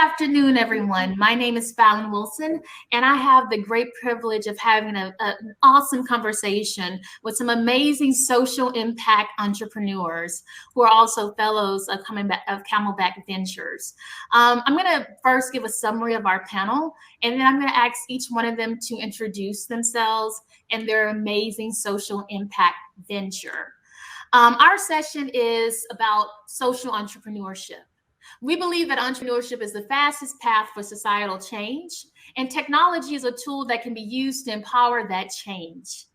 afternoon, everyone. My name is Fallon Wilson, and I have the great privilege of having an awesome conversation with some amazing social impact entrepreneurs who are also fellows of Camelback Ventures. I'm going to first give a summary of our panel, and then I'm going to ask each one of them to introduce themselves and their amazing social impact venture. Our session is about social entrepreneurship. We believe that entrepreneurship is the fastest path for societal change, and technology is a tool that can be used to empower that change.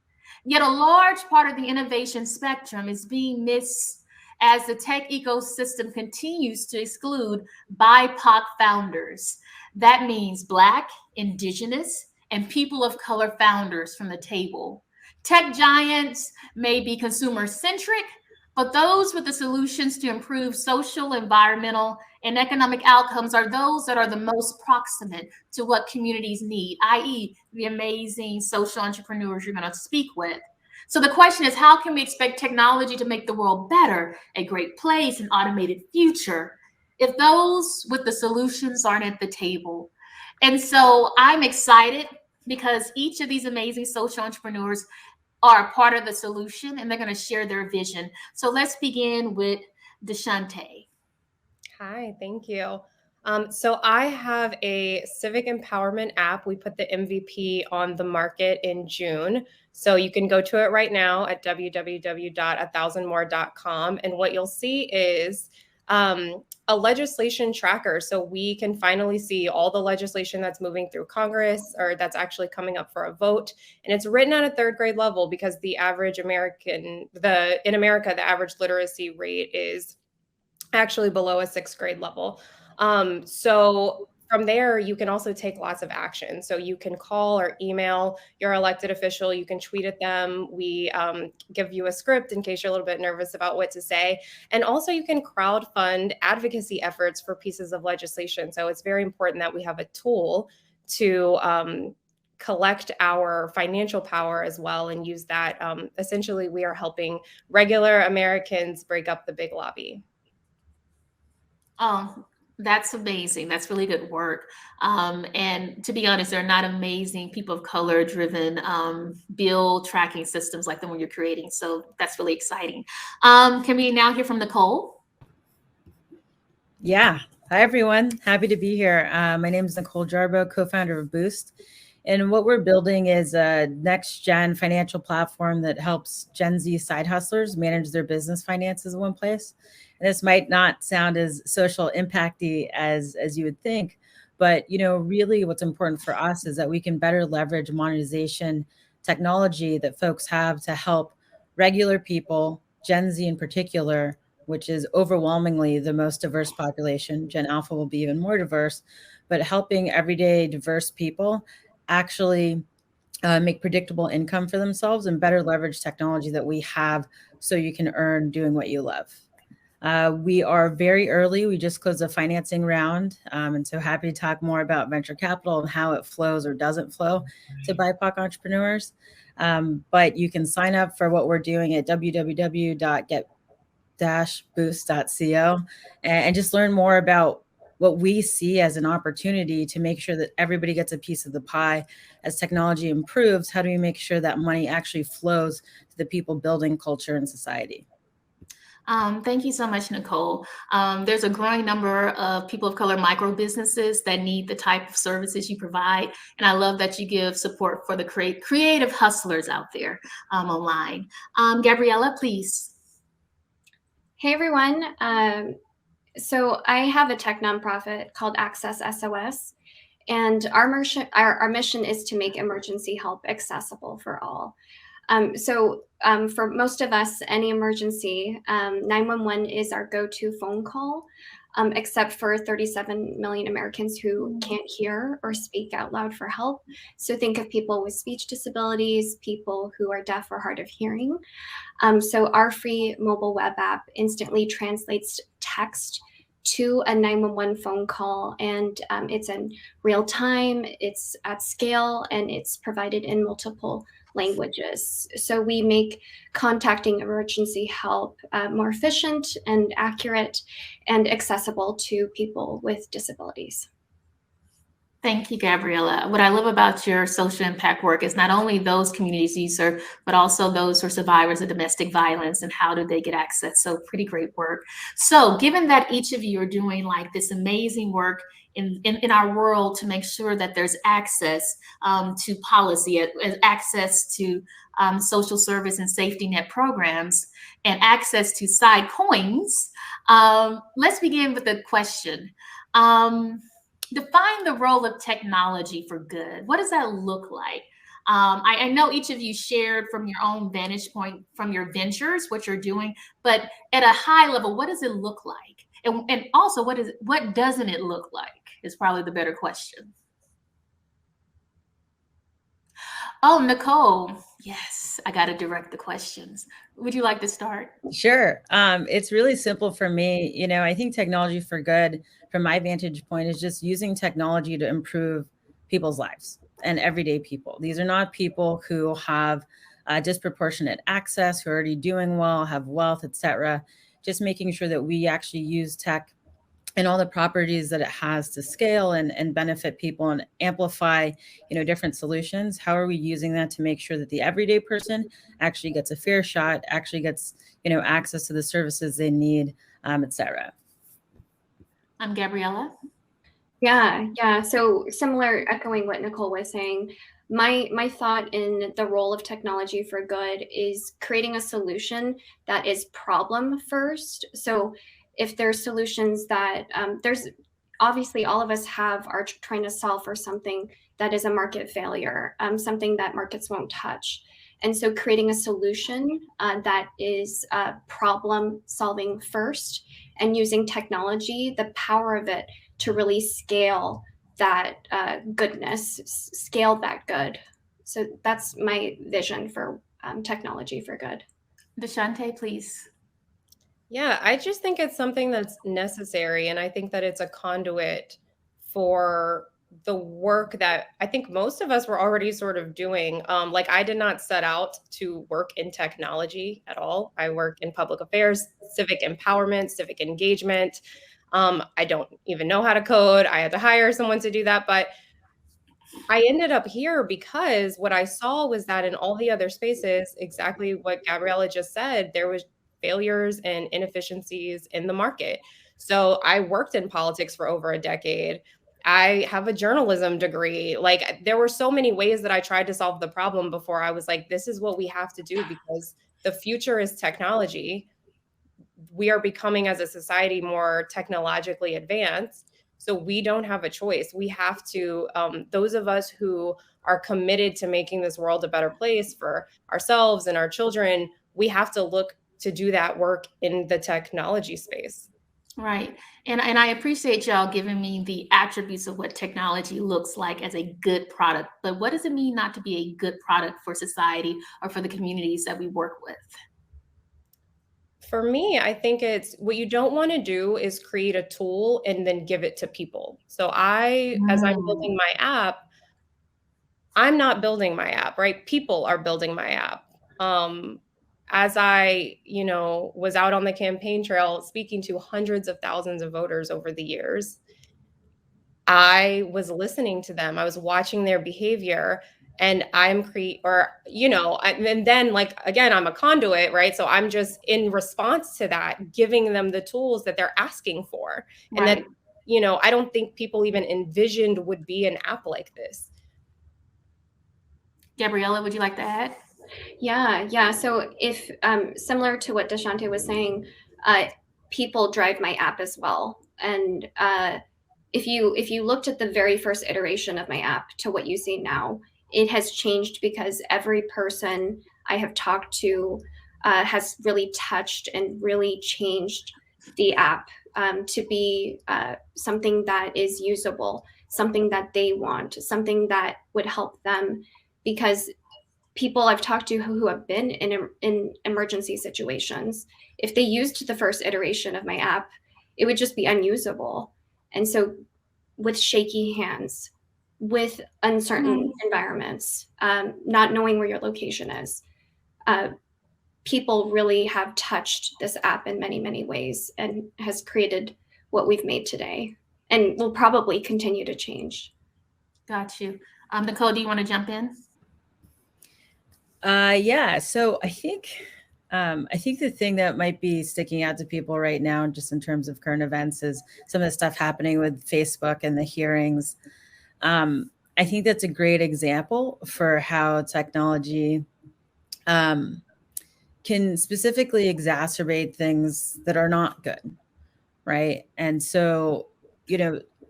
Yet a large part of the innovation spectrum is being missed as the tech ecosystem continues to exclude BIPOC founders. That means Black, Indigenous, and people of color founders from the table. Tech giants may be consumer-centric, but those with the solutions to improve social, environmental, and economic outcomes are those that are the most proximate to what communities need, i.e. the amazing social entrepreneurs you're going to speak with. So the question is, how can we expect technology to make the world better, a great place, an automated future, if those with the solutions aren't at the table? And so I'm excited because each of these amazing social entrepreneurs are part of the solution, and they're going to share their vision. So let's begin with Deshante. Hi, thank you. So I have a Civic Empowerment App. We put the MVP on the market in June. So you can go to it right now at www.1000more.com. And what you'll see is a legislation tracker. So we can finally see all the legislation that's moving through Congress or that's actually coming up for a vote. And it's written at a third grade level because the average in America, the average literacy rate is actually below a sixth grade level. So from there, you can also take lots of action. So you can call or email your elected official. You can tweet at them. We give you a script in case you're a little bit nervous about what to say. And also you can crowdfund advocacy efforts for pieces of legislation. So it's very important that we have a tool to collect our financial power as well and use that. Essentially, we are helping regular Americans break up the big lobby. Oh, that's amazing. That's really good work. And to be honest, they're not amazing people of color driven bill tracking systems like the one you're creating. So that's really exciting. Can we now hear from Nicole? Yeah. Hi, everyone. Happy to be here. My name is Nicole Jarbo, co-founder of Boost. And what we're building is a next-gen financial platform that helps Gen Z side hustlers manage their business finances in one place. And this might not sound as social impacty as you would think, but really what's important for us is that we can better leverage monetization technology that folks have to help regular people, Gen Z in particular, which is overwhelmingly the most diverse population. Gen Alpha will be even more diverse, but helping everyday diverse people actually make predictable income for themselves and better leverage technology that we have so you can earn doing what you love. We are very early. We just closed a financing round. And so happy to talk more about venture capital and how it flows or doesn't flow to BIPOC entrepreneurs. But you can sign up for what we're doing at www.get-boost.co and just learn more about what we see as an opportunity to make sure that everybody gets a piece of the pie. As technology improves, how do we make sure that money actually flows to the people building culture and society? Thank you so much, Nicole. There's a growing number of people of color micro businesses that need the type of services you provide. And I love that you give support for the creative hustlers out there online. Gabriella, please. Hey, everyone. So I have a tech nonprofit called AccesSOS. And our mission is to make emergency help accessible for all. For most of us, any emergency, 911 is our go-to phone call, except for 37 million Americans who can't hear or speak out loud for help. So think of people with speech disabilities, people who are deaf or hard of hearing. So our free mobile web app instantly translates text to a 911 phone call, and it's in real time, it's at scale, and it's provided in multiple languages. So we make contacting emergency help more efficient and accurate and accessible to people with disabilities. Thank you, Gabriella. What I love about your social impact work is not only those communities you serve, but also those who are survivors of domestic violence and how do they get access. So pretty great work. So given that each of you are doing like this amazing work in our world to make sure that there's access to policy, access to social service and safety net programs, and access to side coins, let's begin with a question. Define the role of technology for good. What does that look like? I know each of you shared from your own vantage point, from your ventures, what you're doing, but at a high level, what does it look like? And also, what doesn't it look like is probably the better question. Oh, Nicole, yes, I got to direct the questions. Would you like to start? Sure. It's really simple for me. You know, I think technology for good, from my vantage point, is just using technology to improve people's lives and everyday people. These are not people who have disproportionate access, who are already doing well, have wealth, etc. Just making sure that we actually use tech and all the properties that it has to scale and benefit people and amplify, different solutions. How are we using that to make sure that the everyday person actually gets a fair shot, actually gets, access to the services they need, et cetera? I'm Gabriella. Yeah. So similar, echoing what Nicole was saying, my thought in the role of technology for good is creating a solution that is problem first. So if there's solutions that there's obviously all of us are trying to solve for something that is a market failure, something that markets won't touch. And so creating a solution that is problem solving first, and using technology, the power of it to really scale that goodness, scale that good. So that's my vision for technology for good. Deshante, please. Yeah, I just think it's something that's necessary. And I think that it's a conduit for the work that I think most of us were already sort of doing. Like, I did not set out to work in technology at all. I work in public affairs, civic empowerment, civic engagement. I don't even know how to code. I had to hire someone to do that. But I ended up here because what I saw was that in all the other spaces, exactly what Gabriella just said, there was failures and inefficiencies in the market. So I worked in politics for over a decade. I have a journalism degree. Like, there were so many ways that I tried to solve the problem before I was like, this is what we have to do because the future is technology. We are becoming as a society more technologically advanced. So we don't have a choice. We have to, those of us who are committed to making this world a better place for ourselves and our children, we have to look to do that work in the technology space. Right. And I appreciate y'all giving me the attributes of what technology looks like as a good product. But what does it mean not to be a good product for society or for the communities that we work with? For me, I think it's what you don't want to do is create a tool and then give it to people. So as I'm building my app, I'm not building my app, right? People are building my app. As I, was out on the campaign trail speaking to hundreds of thousands of voters over the years, I was listening to them. I was watching their behavior, and and then, like, again, I'm a conduit, right? So I'm just in response to that, giving them the tools that they're asking for. And Right. that, I don't think people even envisioned would be an app like this. Gabriella, would you like to add? Yeah. So if similar to what Deshante was saying, people drive my app as well. And if you looked at the very first iteration of my app to what you see now, it has changed because every person I have talked to has really touched and really changed the app to be something that is usable, something that they want, something that would help them. Because people I've talked to who have been in emergency situations, if they used the first iteration of my app, it would just be unusable. And so with shaky hands, with uncertain environments, not knowing where your location is, people really have touched this app in many, many ways and has created what we've made today and will probably continue to change. Got you. Nicole, do you want to jump in? Yeah. So I think the thing that might be sticking out to people right now, just in terms of current events, is some of the stuff happening with Facebook and the hearings. I think that's a great example for how technology can specifically exacerbate things that are not good, right? And so,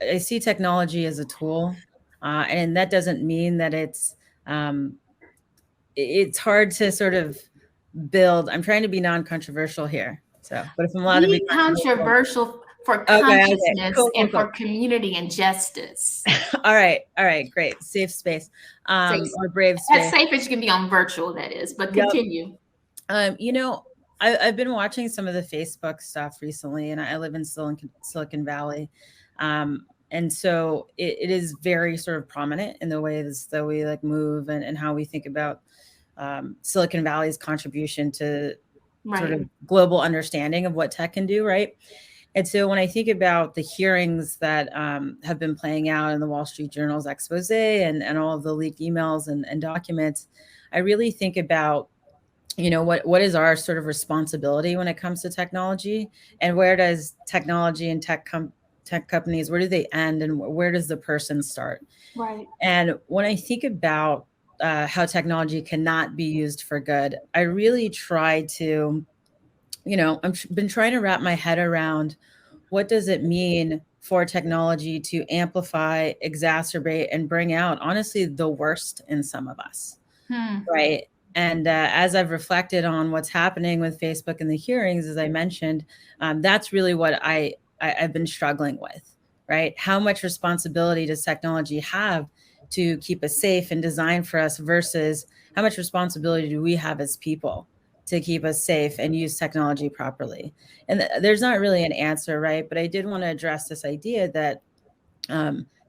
I see technology as a tool, and that doesn't mean that it's hard to sort of build. I'm trying to be non-controversial here. So, but if I'm allowed to be Be controversial for okay, consciousness cool. and for community and justice. All right, great. Safe space, or brave space. As safe as you can be on virtual, that is, but continue. I've been watching some of the Facebook stuff recently, and I live in Silicon Valley. And so it is very sort of prominent in the ways that we like move and how we think about Silicon Valley's contribution to sort of global understanding of what tech can do, right? And so when I think about the hearings that have been playing out in the Wall Street Journal's expose and all of the leaked emails and documents, I really think about, what is our sort of responsibility when it comes to technology, and where does technology and tech companies, where do they end, and where does the person start? Right. And when I think about how technology cannot be used for good, I really try to, I've been trying to wrap my head around what does it mean for technology to amplify, exacerbate, and bring out, honestly, the worst in some of us, right? And as I've reflected on what's happening with Facebook and the hearings, as I mentioned, that's really what I've been struggling with, right? How much responsibility does technology have to keep us safe and design for us, versus how much responsibility do we have as people to keep us safe and use technology properly? And there's not really an answer, right? But I did want to address this idea that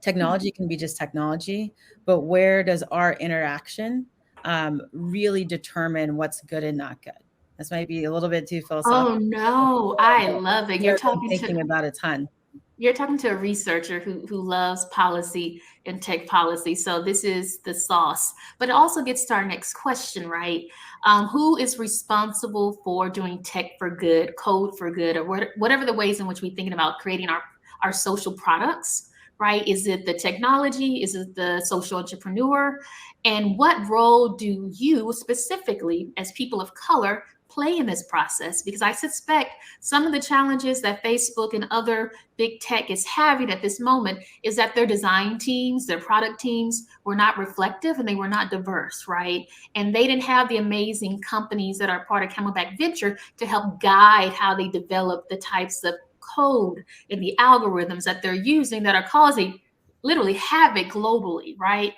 technology can be just technology, but where does our interaction really determine what's good and not good? This might be a little bit too philosophical. Oh no, I love it. You're thinking about a ton. You're talking to a researcher who loves policy and tech policy. So this is the sauce. But it also gets to our next question, right? Who is responsible for doing tech for good, code for good, or whatever the ways in which we're thinking about creating our social products, right? Is it the technology? Is it the social entrepreneur? And what role do you specifically, as people of color, play in this process? Because I suspect some of the challenges that Facebook and other big tech is having at this moment is that their design teams, their product teams were not reflective and they were not diverse, right? And they didn't have the amazing companies that are part of Camelback Venture to help guide how they develop the types of code and the algorithms that they're using that are causing literally havoc globally, right?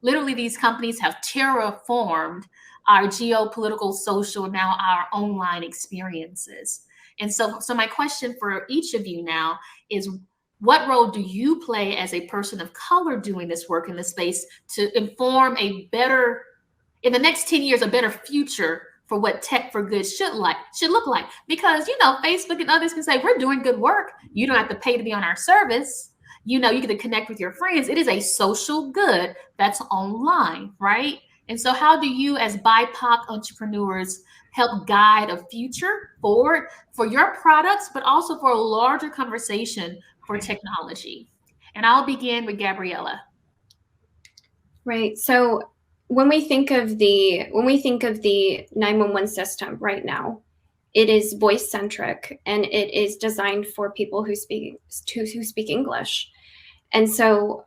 Literally, these companies have terraformed our geopolitical, social, now our online experiences. And so my question for each of you now is, what role do you play as a person of color doing this work in this space to inform in the next 10 years, a better future for what tech for good should look like? Because, Facebook and others can say, we're doing good work. You don't have to pay to be on our service. You get to connect with your friends. It is a social good that's online, right? And so how do you, as BIPOC entrepreneurs, help guide a future forward for your products, but also for a larger conversation for technology? And I'll begin with Gabriella. Right. So when we think of the 911 system right now, it is voice centric and it is designed for people who speak English. And so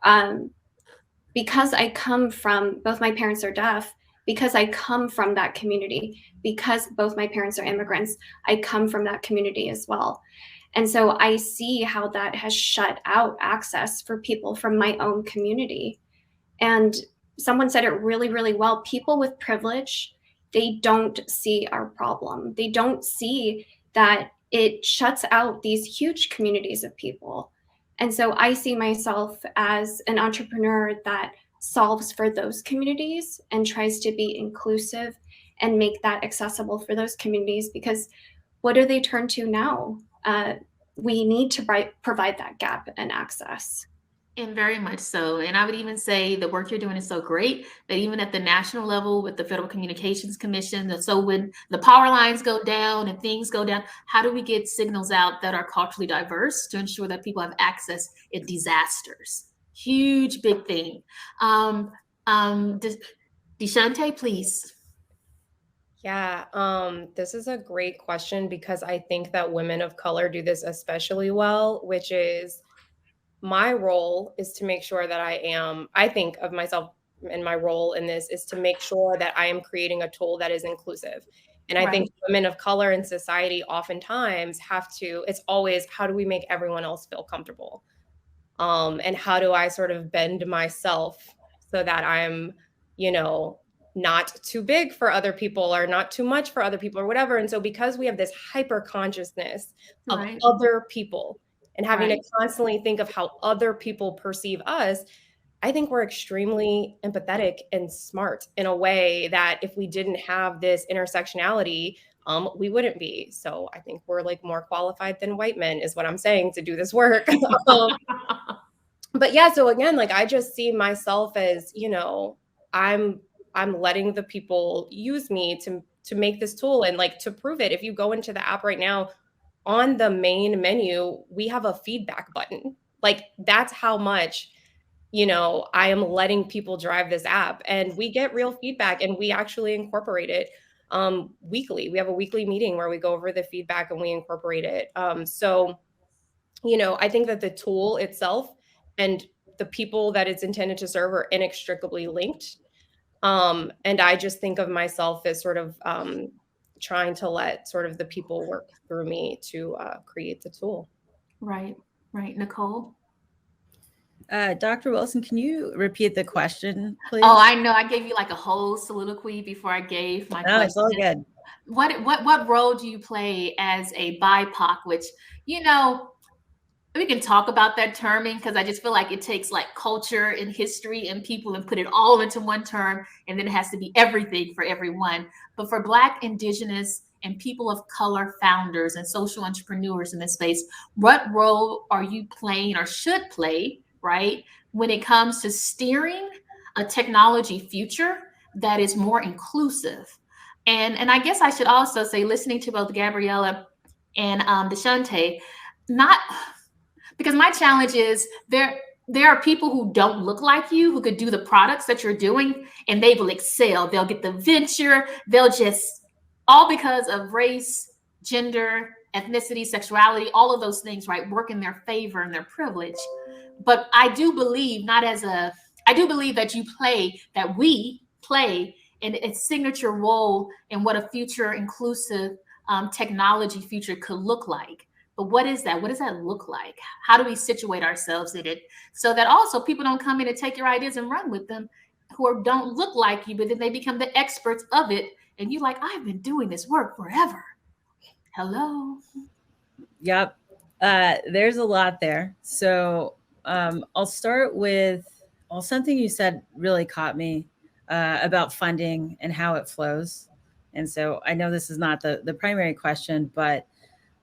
because I come from, both my parents are deaf, because I come from that community, because both my parents are immigrants, I come from that community as well. And so I see how that has shut out access for people from my own community. And someone said it really, really well. People with privilege, they don't see our problem. They don't see that it shuts out these huge communities of people. And so I see myself as an entrepreneur that solves for those communities and tries to be inclusive and make that accessible for those communities, because what do they turn to now? We need to provide that gap in access. And very much so. And I would even say the work you're doing is so great that even at the national level with the Federal Communications Commission, so when the power lines go down and things go down, how do we get signals out that are culturally diverse to ensure that people have access in disasters? Huge, big thing. Deshante, please. Yeah, this is a great question because I think that women of color do this especially well, which is my role is to make sure that I think of myself and my role in this is to make sure that I am creating a tool that is inclusive. And I Right. think women of color in society oftentimes it's always, how do we make everyone else feel comfortable? And how do I sort of bend myself so that I'm, not too big for other people or not too much for other people or whatever. And so because we have this hyper consciousness of Right. other people and having Right. to constantly think of how other people perceive us, I think we're extremely empathetic and smart in a way that if we didn't have this intersectionality, we wouldn't be. So I think we're like more qualified than white men is what I'm saying to do this work. But yeah, so again, like I just see myself as, I'm letting the people use me to make this tool. And like to prove it, if you go into the app right now, on the main menu, we have a feedback button. Like that's how much, I am letting people drive this app, and we get real feedback, and we actually incorporate it weekly. We have a weekly meeting where we go over the feedback and we incorporate it. So I think that the tool itself and the people that it's intended to serve are inextricably linked. And I just think of myself as sort of trying to let sort of the people work through me to create the tool. Right. Nicole? Dr. Wilson, can you repeat the question, please? Oh, I know. I gave you like a whole soliloquy before I gave my question. It's all good. What role do you play as a BIPOC, which, we can talk about that terming because I just feel like it takes like culture and history and people and put it all into one term, and then it has to be everything for everyone. But for Black, Indigenous, and people of color founders and social entrepreneurs in this space, what role are you playing or should play, right, when it comes to steering a technology future that is more inclusive? And I guess I should also say, listening to both Gabriella and Deshante, not because my challenge is there are people who don't look like you who could do the products that you're doing, and they will excel. They'll get the venture. They'll just, all because of race, gender, ethnicity, sexuality, all of those things, right, work in their favor and their privilege. But I do believe I do believe that we play in a signature role in what a future inclusive technology future could look like. But what is that? What does that look like? How do we situate ourselves in it so that also people don't come in and take your ideas and run with them, who don't look like you, but then they become the experts of it. And you're like, I've been doing this work forever. Hello. Yep. There's a lot there. So I'll start with something you said really caught me about funding and how it flows. And so I know this is not the primary question, but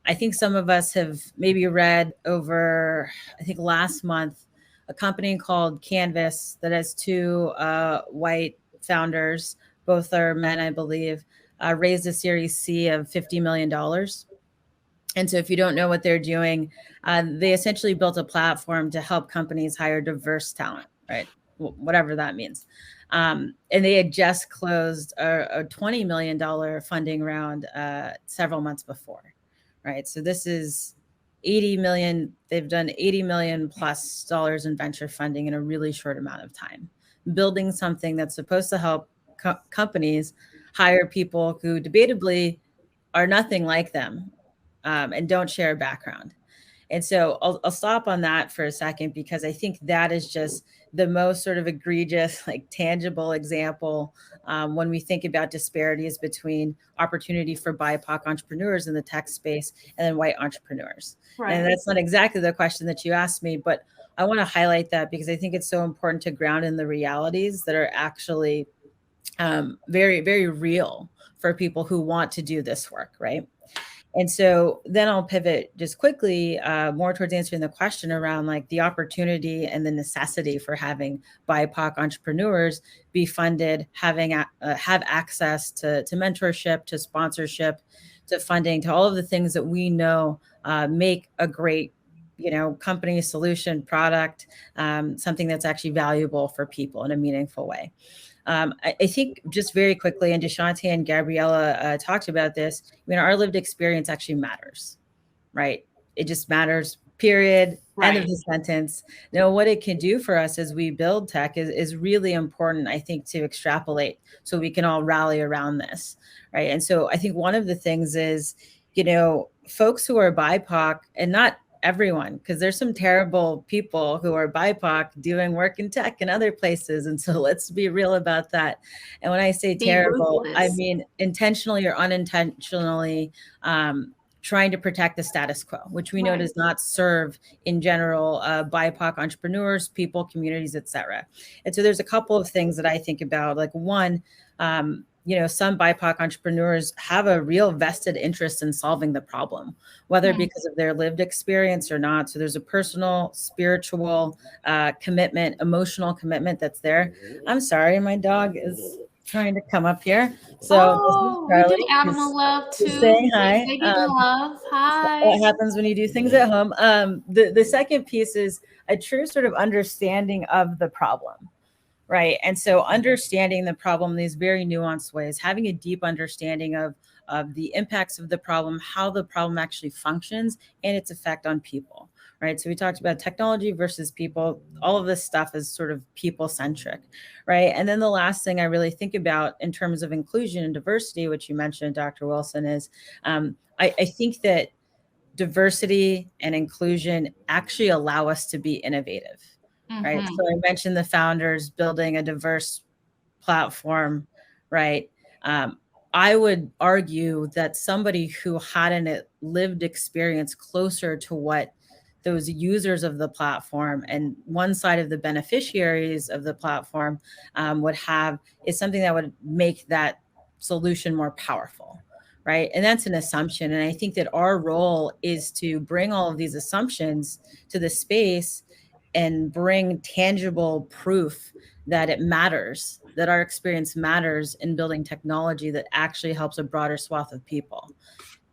I think some of us have maybe read over, I think last month, a company called Canvas that has two white founders, both are men, I believe, raised a Series C of $50 million. And so if you don't know what they're doing, they essentially built a platform to help companies hire diverse talent, right? Whatever that means. And they had just closed a $20 million funding round several months before. Right. So this is 80 million. They've done 80 million plus dollars in venture funding in a really short amount of time, building something that's supposed to help companies hire people who debatably are nothing like them and don't share a background. And so I'll stop on that for a second, because I think that is just the most sort of egregious, like tangible example when we think about disparities between opportunity for BIPOC entrepreneurs in the tech space and then white entrepreneurs. Right. And that's not exactly the question that you asked me, but I want to highlight that because I think it's so important to ground in the realities that are actually very, very real for people who want to do this work, right? And so then I'll pivot just quickly more towards answering the question around like the opportunity and the necessity for having BIPOC entrepreneurs be funded, have access to mentorship, to sponsorship, to funding, to all of the things that we know make a great company, solution, product, something that's actually valuable for people in a meaningful way. I think just very quickly, and Deshante and Gabriella talked about this, our lived experience actually matters, right? It just matters, period, end of the sentence. What it can do for us as we build tech is really important, I think, to extrapolate so we can all rally around this, right? And so I think one of the things is, folks who are BIPOC, and not everyone, because there's some terrible people who are BIPOC doing work in tech and other places. And so let's be real about that. And when I say terrible, I mean intentionally or unintentionally trying to protect the status quo, which we know does not serve in general BIPOC entrepreneurs, people, communities, et cetera. And so there's a couple of things that I think about. Like one, some BIPOC entrepreneurs have a real vested interest in solving the problem, whether because of their lived experience or not. So there's a personal, spiritual commitment, emotional commitment that's there. I'm sorry, my dog is trying to come up here. So we do animal love too. Saying hi. They give love. Hi. What happens when you do things at home? The second piece is a true sort of understanding of the problem. Right. And so understanding the problem in these very nuanced ways, having a deep understanding of the impacts of the problem, how the problem actually functions, and its effect on people. Right. So we talked about technology versus people. All of this stuff is sort of people centric. Right. And then the last thing I really think about in terms of inclusion and diversity, which you mentioned, Dr. Wilson, is I think that diversity and inclusion actually allow us to be innovative. Right. So I mentioned the founders building a diverse platform, right? I would argue that somebody who had a lived experience closer to what those users of the platform and one side of the beneficiaries of the platform would have is something that would make that solution more powerful. Right. And that's an assumption. And I think that our role is to bring all of these assumptions to the space and bring tangible proof that it matters, that our experience matters in building technology that actually helps a broader swath of people.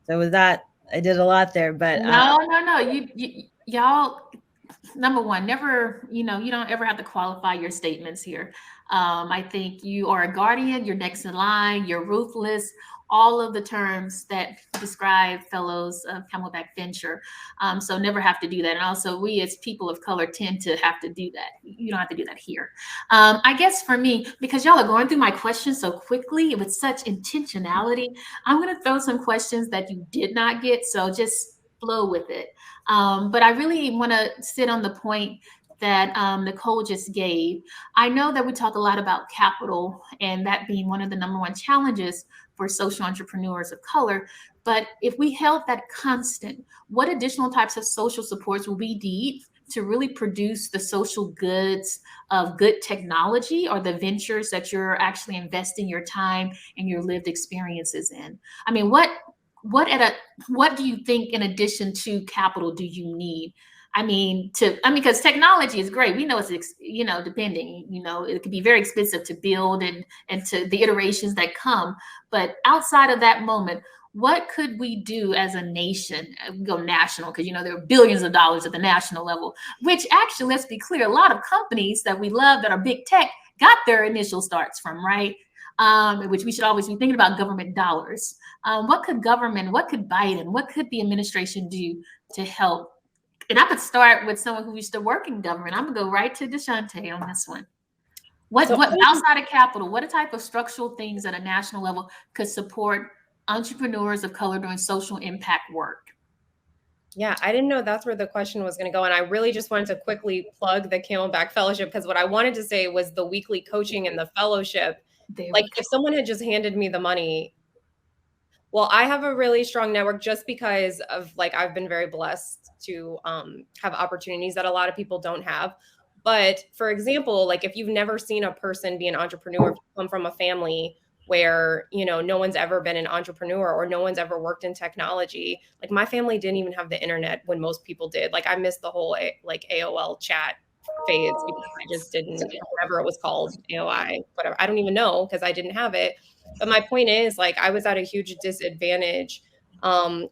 So with that, I did a lot there, but no. Y'all, number one, never, you don't ever have to qualify your statements here. I think you are a guardian, you're next in line, you're ruthless, all of the terms that describe fellows of Camelback Venture. So never have to do that. And also we as people of color tend to have to do that. You don't have to do that here. I guess for me, because y'all are going through my questions so quickly with such intentionality, I'm going to throw some questions that you did not get. So just flow with it. But I really want to sit on the point that Nicole just gave. I know that we talk a lot about capital and that being one of the number one challenges for social entrepreneurs of color. But if we held that constant, what additional types of social supports will we need to really produce the social goods of good technology or the ventures that you're actually investing your time and your lived experiences in? I mean, what do you think in addition to capital do you need? Because technology is great. We know it's, depending, it could be very expensive to build and to the iterations that come. But outside of that moment, what could we do as a nation? Go national, because, there are billions of dollars at the national level, which actually, let's be clear, a lot of companies that we love that are big tech got their initial starts from, right? Which we should always be thinking about government dollars. What could Biden, what could the administration do to help? And I could start with someone who used to work in government. I'm gonna go right to Deshante on this one. What outside of capital, what type of structural things at a national level could support entrepreneurs of color doing social impact work? Yeah, I didn't know that's where the question was going to go. And I really just wanted to quickly plug the Camelback Fellowship, because what I wanted to say was the weekly coaching and the fellowship. Like if someone had just handed me the money, well, I have a really strong network just because of I've been very blessed to have opportunities that a lot of people don't have. But for example, if you've never seen a person be an entrepreneur, if you come from a family where, you know, no one's ever been an entrepreneur or no one's ever worked in technology. Like my family didn't even have the internet when most people did. Like I missed the whole like AOL chat phase because I just didn't, whatever it was called, AOI, whatever. I don't even know because I didn't have it. But my point is, like, I was at a huge disadvantage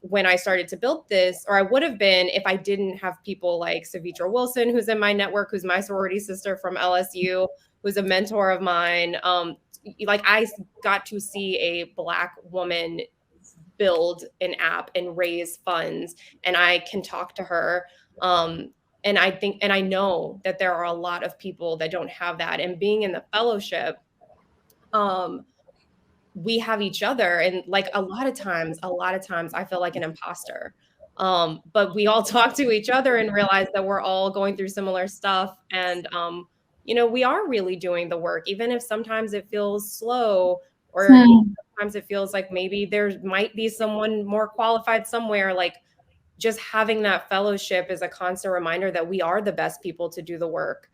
when I started to build this, or I would have been if I didn't have people like Savitra Wilson, who's in my network, who's my sorority sister from LSU, who's a mentor of mine. Like I got to see a Black woman build an app and raise funds, and I can talk to her. And I think, and I know that there are a lot of people that don't have that. And being in the fellowship, we have each other. And like a lot of times I feel like an imposter. But we all talk to each other and realize that we're all going through similar stuff. And, you know, we are really doing the work, even if sometimes it feels slow, or sometimes it feels like maybe there might be someone more qualified somewhere. Like just having that fellowship is a constant reminder that we are the best people to do the work.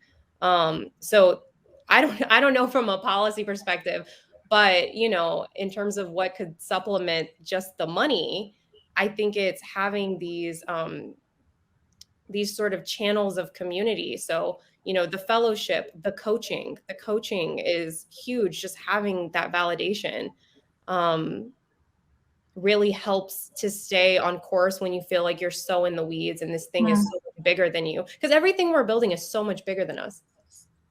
So I don't know from a policy perspective, but, you know, in terms of what could supplement just the money, I think it's having these sort of channels of community. So, you know, the fellowship, the coaching is huge. Just having that validation really helps to stay on course when you feel like you're so in the weeds and this thing is so much bigger than you, because everything we're building is so much bigger than us.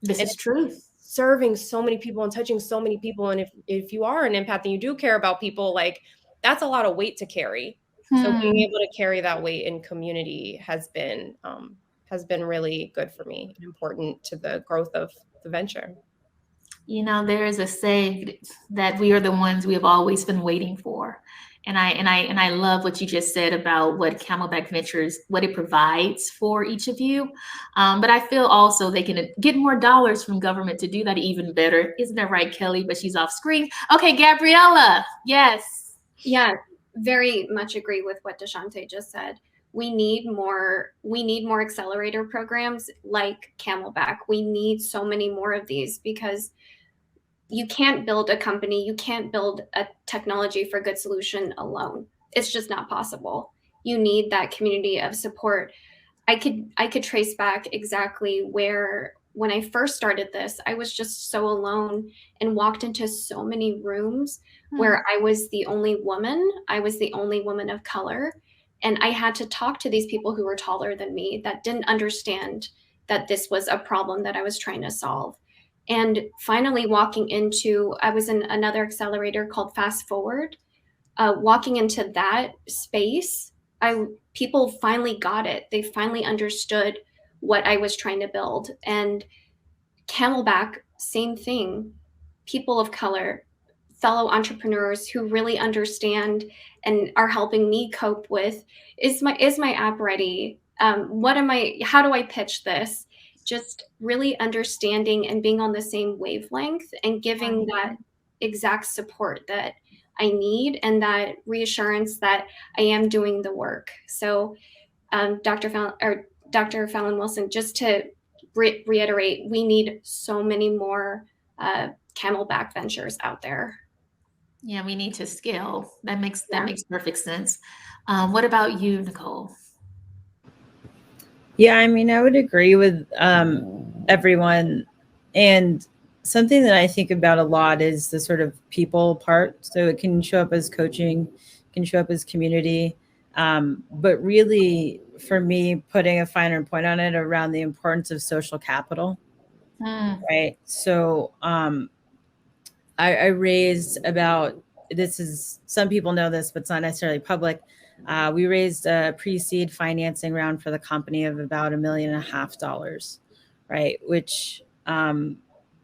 This is true. Serving so many people and touching so many people. And if you are an empath and you do care about people, like that's a lot of weight to carry. So being able to carry that weight in community has been really good for me and important to the growth of the venture. You know, there is a saying that we are the ones we have always been waiting for. And I love what you just said about what Camelback Ventures, what it provides for each of you. But I feel also they can get more dollars from government to do that even better. Isn't that right, Kelly? But she's off screen. Okay, Gabriella. Yes. Yeah, very much agree with what Deshante just said. We need more accelerator programs like Camelback. We need so many more of these, because you can't build a company, you can't build a technology for good solution alone. It's just not possible. You need that community of support. I could trace back exactly where, when I first started this, I was just so alone and walked into so many rooms where I was the only woman. I was the only woman of color. And I had to talk to these people who were taller than me that didn't understand that this was a problem that I was trying to solve. And finally I was in another accelerator called Fast Forward. Walking into that space, people finally got it. They finally understood what I was trying to build. And Camelback, same thing. People of color, fellow entrepreneurs who really understand and are helping me cope with, is my app ready? How do I pitch this? Just really understanding and being on the same wavelength and giving that exact support that I need and that reassurance that I am doing the work. So Dr. Fallon Wilson, just to reiterate, we need so many more Camelback ventures out there. Yeah, we need to scale. That makes perfect sense. What about you, Nicole? Yeah, I mean, I would agree with everyone. And something that I think about a lot is the sort of people part. So it can show up as coaching, can show up as community. But really, for me, putting a finer point on it around the importance of social capital, right? So I raised about, some people know this, but it's not necessarily public. We raised a pre-seed financing round for the company of about $1.5 million, right? Which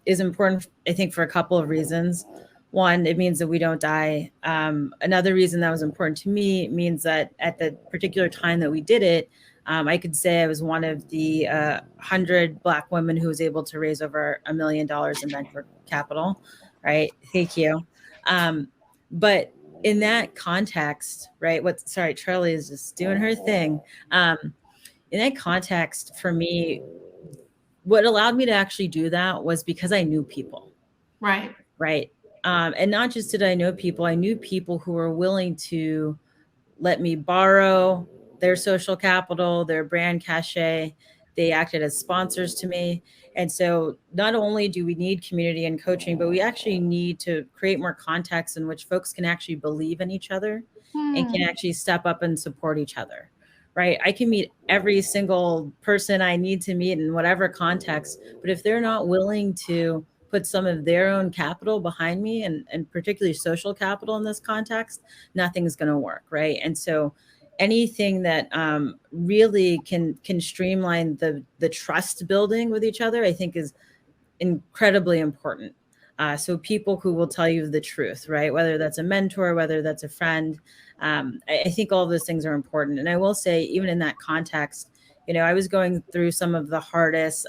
is important, I think, for a couple of reasons. One, it means that we don't die. Another reason that was important to me means that at the particular time that we did it, I could say I was one of the 100 Black women who was able to raise over $1 million in venture capital, right? Thank you. But in that context, right? Charlie is just doing her thing. In that context, for me, what allowed me to actually do that was because I knew people. Right. Right. And not just did I know people, I knew people who were willing to let me borrow their social capital, their brand cachet. They acted as sponsors to me. And so not only do we need community and coaching, but we actually need to create more context in which folks can actually believe in each other and can actually step up and support each other. Right. I can meet every single person I need to meet in whatever context, but if they're not willing to put some of their own capital behind me and particularly social capital in this context, nothing's going to work. Right. And so anything that really can streamline the trust building with each other, I think is incredibly important. So people who will tell you the truth, right? Whether that's a mentor, whether that's a friend, I think all of those things are important. And I will say, even in that context, I was going through some of the hardest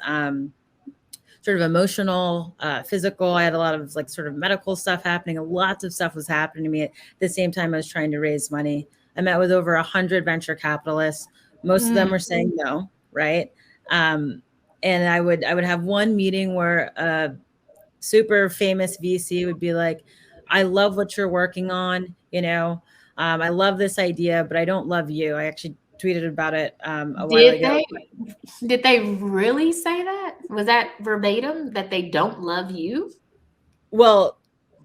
sort of emotional, physical. I had a lot of like sort of medical stuff happening. Lots of stuff was happening to me at the same time I was trying to raise money. I met with over 100 venture capitalists. Most of them were saying no, right? And I would have one meeting where a super famous VC would be like, I love what you're working on. I love this idea, but I don't love you. I actually tweeted about it a while ago. Did they really say that? Was that verbatim, that they don't love you? Well,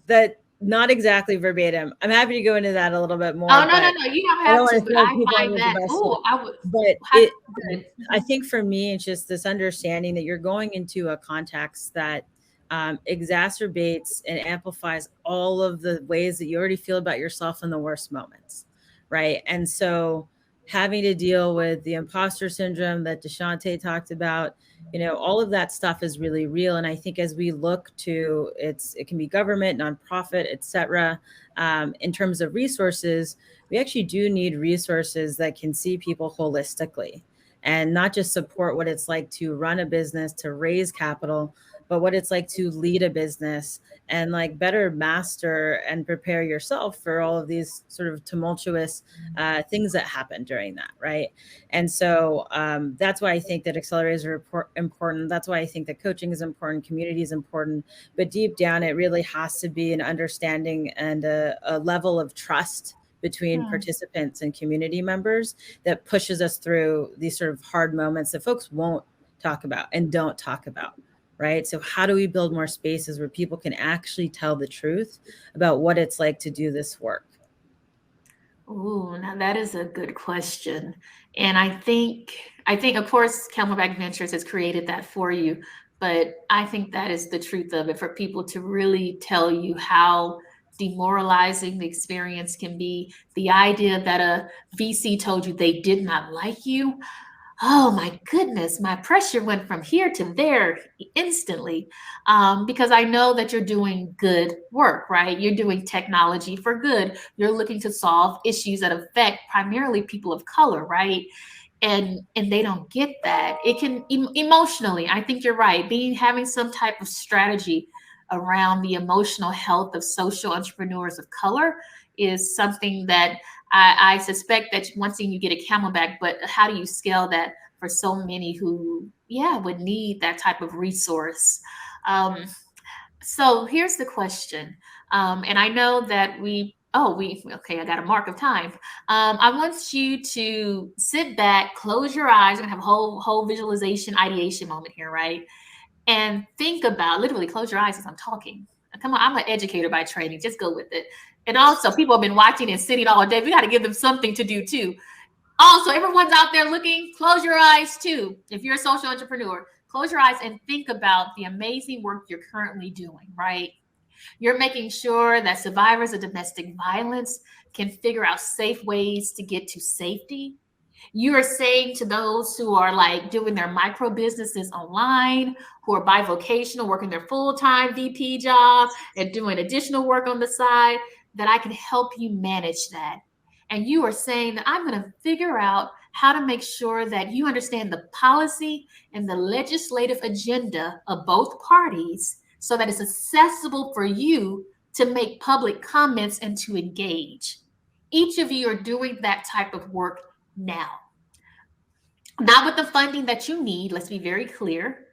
that not exactly verbatim. I'm happy to go into that a little bit more. Oh, no. You don't have to, but I find that, I think for me, it's just this understanding that you're going into a context that exacerbates and amplifies all of the ways that you already feel about yourself in the worst moments, right? And so having to deal with the imposter syndrome that Deshante talked about, all of that stuff is really real. And I think as we look to it can be government, nonprofit, et cetera, in terms of resources, we actually do need resources that can see people holistically and not just support what it's like to run a business, to raise capital, but what it's like to lead a business and like better master and prepare yourself for all of these sort of tumultuous things that happen during that, right? And so that's why I think that accelerators are important. That's why I think that coaching is important, community is important. But deep down, it really has to be an understanding and a level of trust between participants and community members that pushes us through these sort of hard moments that folks won't talk about and don't talk about. Right. So how do we build more spaces where people can actually tell the truth about what it's like to do this work? Ooh, now that is a good question. And I think, of course, Camelback Ventures has created that for you, but I think that is the truth of it, for people to really tell you how demoralizing the experience can be. The idea that a VC told you they did not like you. Oh my goodness, my pressure went from here to there instantly, because I know that you're doing good work, right? You're doing technology for good. You're looking to solve issues that affect primarily people of color, right? And they don't get that. It can emotionally, I think you're right, having some type of strategy around the emotional health of social entrepreneurs of color is something that I suspect that once you get a Camelback, but how do you scale that for so many who, would need that type of resource? So here's the question. And I know that okay, I got a mark of time. I want you to sit back, close your eyes. We're gonna have a whole visualization, ideation moment here, right? And think about, literally close your eyes as I'm talking. Come on, I'm an educator by training. Just go with it. And also, people have been watching and sitting all day. We got to give them something to do too. Also, everyone's out there looking, close your eyes too. If you're a social entrepreneur, close your eyes and think about the amazing work you're currently doing, right? You're making sure that survivors of domestic violence can figure out safe ways to get to safety. You are saying to those who are like doing their micro businesses online, who are bivocational, working their full-time VP job and doing additional work on the side, that I can help you manage that. And you are saying that I'm going to figure out how to make sure that you understand the policy and the legislative agenda of both parties so that it's accessible for you to make public comments and to engage. Each of you are doing that type of work now. Not with the funding that you need, let's be very clear.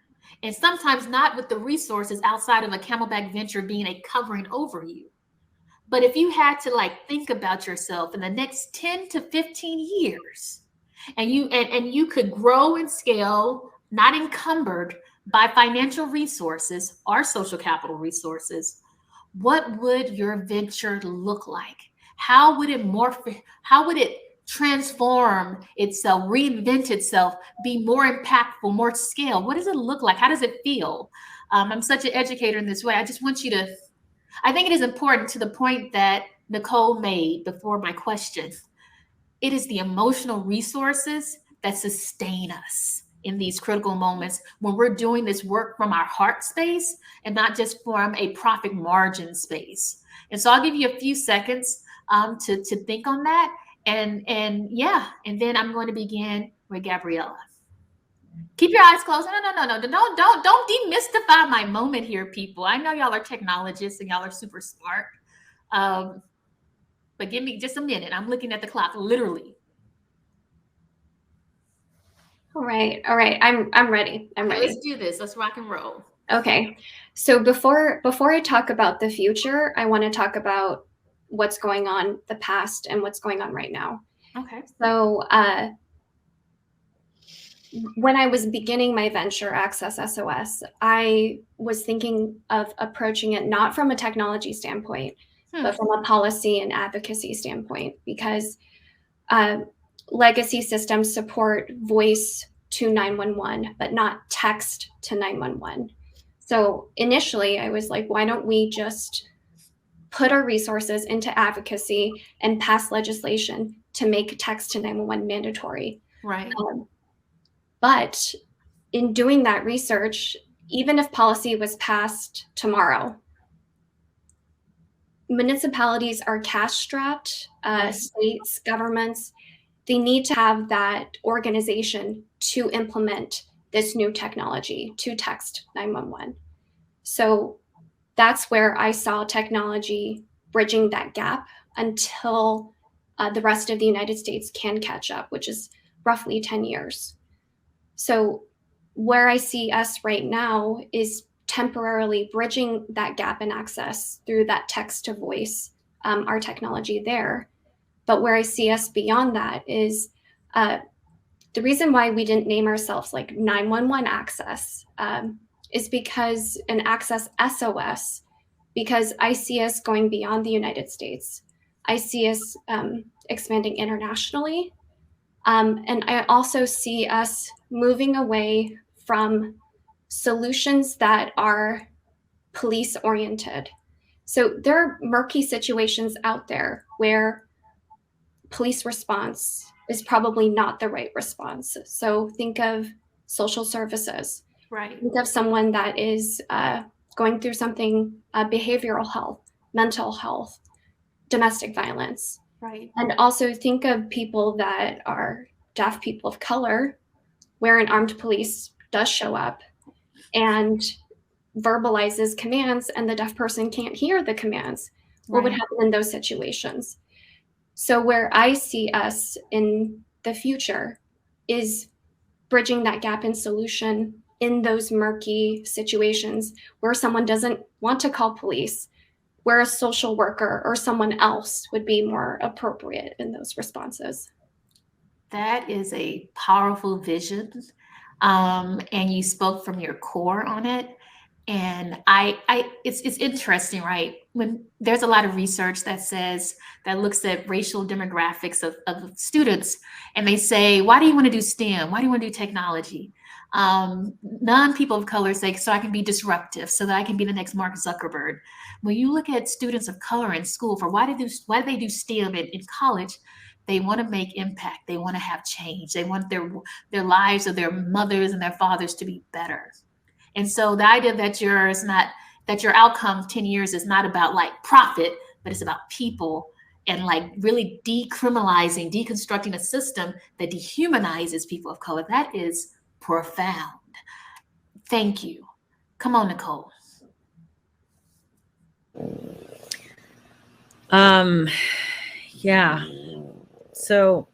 And sometimes not with the resources outside of a Camelback venture being a covering over you. But if you had to like think about yourself in the next 10 to 15 years, and you could grow and scale, not encumbered by financial resources or social capital resources, what would your venture look like? How would it morph? How would it transform itself, reinvent itself, be more impactful, more scale? What does it look like? How does it feel? I'm such an educator in this way. I just want you to, I think it is important to the point that Nicole made before my question. It is the emotional resources that sustain us in these critical moments when we're doing this work from our heart space and not just from a profit margin space. And so I'll give you a few seconds to think on that. And then I'm going to begin with Gabriella. Keep your eyes closed. No. Don't demystify my moment here, people. I know y'all are technologists and y'all are super smart. But give me just a minute. I'm looking at the clock, literally. All right. I'm ready. Let's do this. Let's rock and roll. Okay. So before I talk about the future, I want to talk about what's going on, the past, and what's going on right now. Okay. So when I was beginning my venture, AccesSOS, I was thinking of approaching it not from a technology standpoint, but from a policy and advocacy standpoint, because legacy systems support voice to 911, but not text to 911. So initially I was like, why don't we just put our resources into advocacy and pass legislation to make text to 911 mandatory? Right. But in doing that research, even if policy was passed tomorrow, municipalities are cash-strapped, states, governments, they need to have that organization to implement this new technology to text 911. So that's where I saw technology bridging that gap until the rest of the United States can catch up, which is roughly 10 years. So where I see us right now is temporarily bridging that gap in access through that text to voice, our technology there. But where I see us beyond that is the reason why we didn't name ourselves like 911 Access is because an AccesSOS, because I see us going beyond the United States. I see us expanding internationally. And I also see us moving away from solutions that are police oriented. So there are murky situations out there where police response is probably not the right response. So think of social services. Right. Think of someone that is going through something, behavioral health, mental health, domestic violence. Right. And also think of people that are deaf, people of color, where an armed police does show up and verbalizes commands and the deaf person can't hear the commands. What would happen in those situations? So where I see us in the future is bridging that gap in solution in those murky situations where someone doesn't want to call police, where a social worker or someone else would be more appropriate in those responses. That is a powerful vision. And you spoke from your core on it. And it's interesting, right? When there's a lot of research that looks at racial demographics of students, and they say, why do you want to do STEM? Why do you want to do technology? Non-people of color say, so I can be disruptive, so that I can be the next Mark Zuckerberg. When you look at students of color in school, for why do they do STEM in college? They want to make impact. They want to have change. They want their lives of their mothers and their fathers to be better. And so the idea that your outcome 10 years is not about like profit, but it's about people and like really deconstructing a system that dehumanizes people of color. That is profound. Thank you. Come on, Nicole. Yeah. So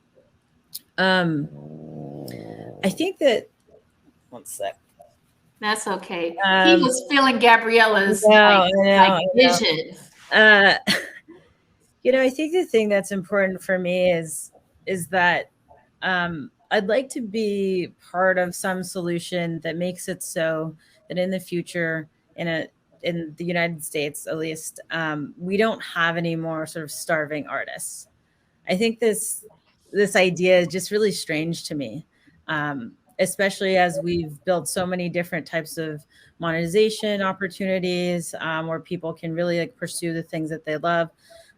I think that, one sec. That's okay. He was feeling Gabriella's I know. vision. I think the thing that's important for me is that I'd like to be part of some solution that makes it so that in the future, in the United States, at least, we don't have any more sort of starving artists. I think this idea is just really strange to me, especially as we've built so many different types of monetization opportunities, where people can really pursue the things that they love.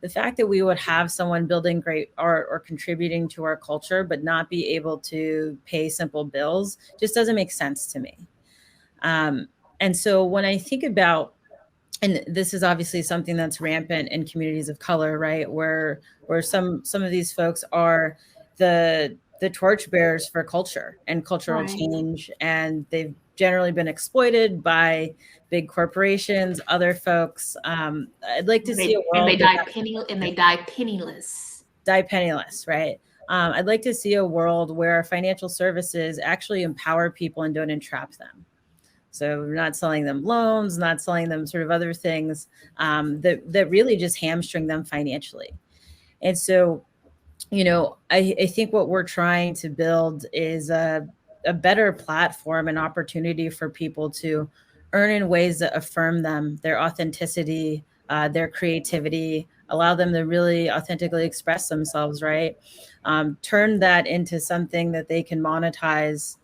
The fact that we would have someone building great art or contributing to our culture but not be able to pay simple bills just doesn't make sense to me. And so when I think about, and this is obviously something that's rampant in communities of color, right? Where some of these folks are the torchbearers for culture and cultural change, and they've generally been exploited by big corporations, other folks. I'd like to see a world, and they die penniless. Die penniless, right? I'd like to see a world where financial services actually empower people and don't entrap them. So we're not selling them loans, not selling them sort of other things that really just hamstring them financially. And so, I think what we're trying to build is a better platform and opportunity for people to earn in ways that affirm them, their authenticity, their creativity, allow them to really authentically express themselves, right? Turn that into something that they can monetize,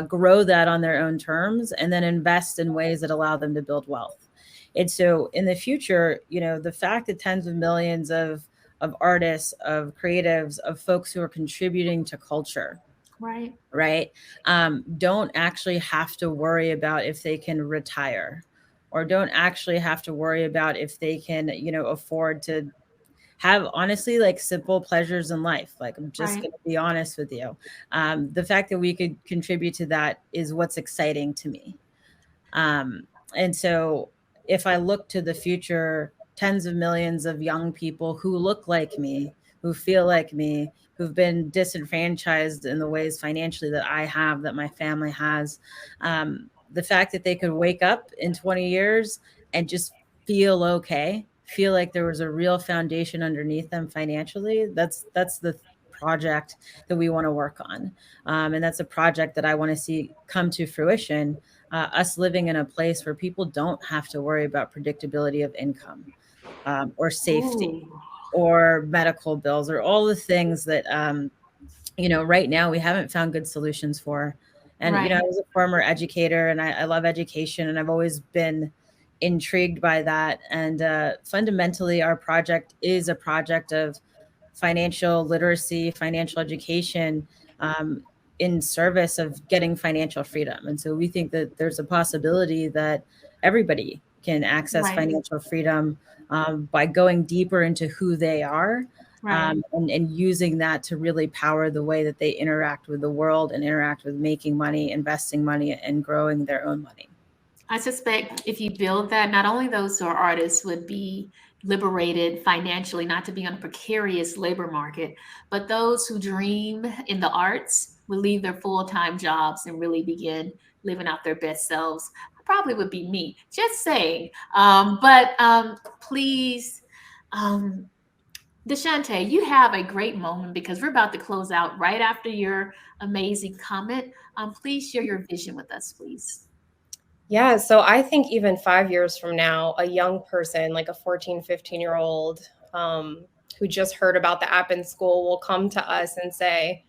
grow that on their own terms, and then invest in ways that allow them to build wealth. And so in the future, the fact that tens of millions of artists, of creatives, of folks who are contributing to culture, right, don't actually have to worry about if they can retire, or don't actually have to worry about if they can, afford to have honestly simple pleasures in life. I'm just going to be honest with you. The fact that we could contribute to that is what's exciting to me. And so if I look to the future, tens of millions of young people who look like me, who feel like me, who've been disenfranchised in the ways financially that I have, that my family has, the fact that they could wake up in 20 years and just feel okay, feel like there was a real foundation underneath them financially, that's the project that we want to work on. And that's a project that I want to see come to fruition, us living in a place where people don't have to worry about predictability of income, or safety, or medical bills, or all the things that, right now we haven't found good solutions for. And, I was a former educator, and I love education, and I've always been intrigued by that. And fundamentally, our project is a project of financial literacy, financial education, in service of getting financial freedom. And so we think that there's a possibility that everybody can access financial freedom, by going deeper into who they are, and using that to really power the way that they interact with the world and interact with making money, investing money, and growing their own money. I suspect if you build that, not only those who are artists would be liberated financially, not to be on a precarious labor market, but those who dream in the arts will leave their full-time jobs and really begin living out their best selves. Probably would be me, just saying. But please, Deshante, you have a great moment, because we're about to close out right after your amazing comment. Please share your vision with us, please. Yeah, so I think even 5 years from now, a young person, like a 14, 15-year-old, who just heard about the app in school, will come to us and say,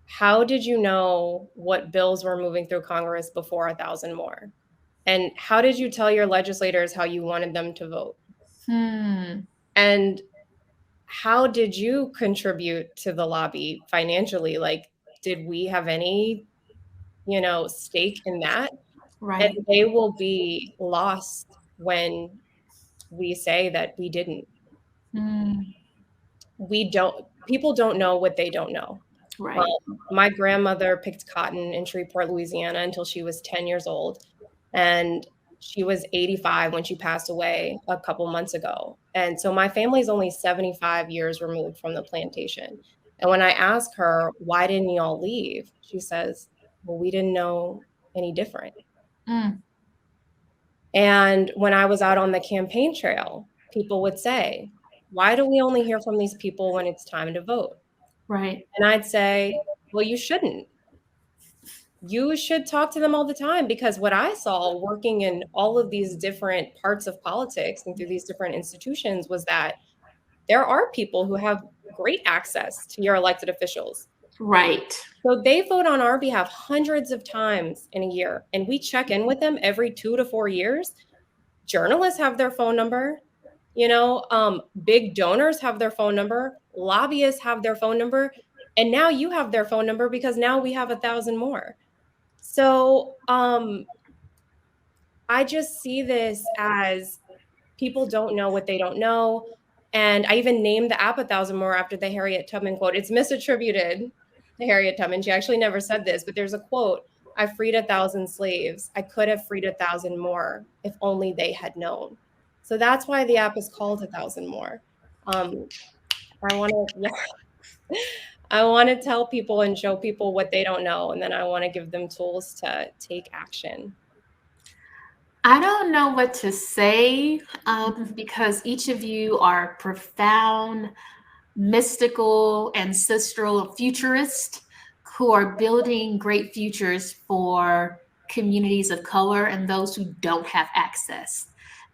how did you know what bills were moving through Congress before 1,000 more? And how did you tell your legislators how you wanted them to vote? And how did you contribute to the lobby financially? Did we have any, stake in that? And they will be lost when we say that we didn't. People don't know what they don't know. My grandmother picked cotton in Shreveport, Louisiana until she was 10 years old. And she was 85 when she passed away a couple months ago. And so my family's only 75 years removed from the plantation. And when I ask her, why didn't y'all leave? She says, well, we didn't know any different. Mm. And when I was out on the campaign trail, people would say, why do we only hear from these people when it's time to vote? Right. And I'd say, well, you shouldn't. You should talk to them all the time, because what I saw working in all of these different parts of politics and through these different institutions was that there are people who have great access to your elected officials. Right. So they vote on our behalf hundreds of times in a year, and we check in with them every 2 to 4 years. Journalists have their phone number, big donors have their phone number, lobbyists have their phone number, and now you have their phone number because now we have 1,000 more. So I just see this as people don't know what they don't know. And I even named the app 1,000 More after the Harriet Tubman quote. It's misattributed to Harriet Tubman. She actually never said this, but there's a quote: I freed 1,000 slaves. I could have freed 1,000 more if only they had known. So that's why the app is called 1,000 More. I want to tell people and show people what they don't know, and then I want to give them tools to take action. I don't know what to say because each of you are profound, mystical, ancestral futurists who are building great futures for communities of color and those who don't have access.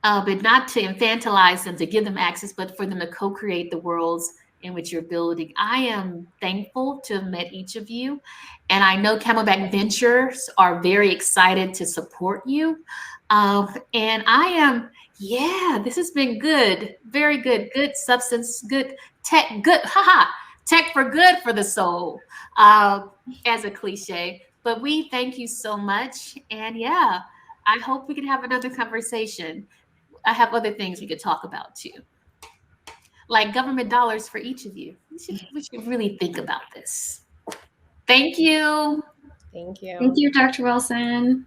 But not to infantilize them, to give them access, but for them to co-create the worlds in which you're building. I am thankful to have met each of you. And I know Camelback Ventures are very excited to support you. And I am, this has been good. Very good. Good substance, good tech, good, tech for good for the soul, as a cliche. But we thank you so much. And I hope we can have another conversation. I have other things we could talk about too, like government dollars for each of you. We should really think about this. Thank you. Thank you. Thank you, Dr. Wilson.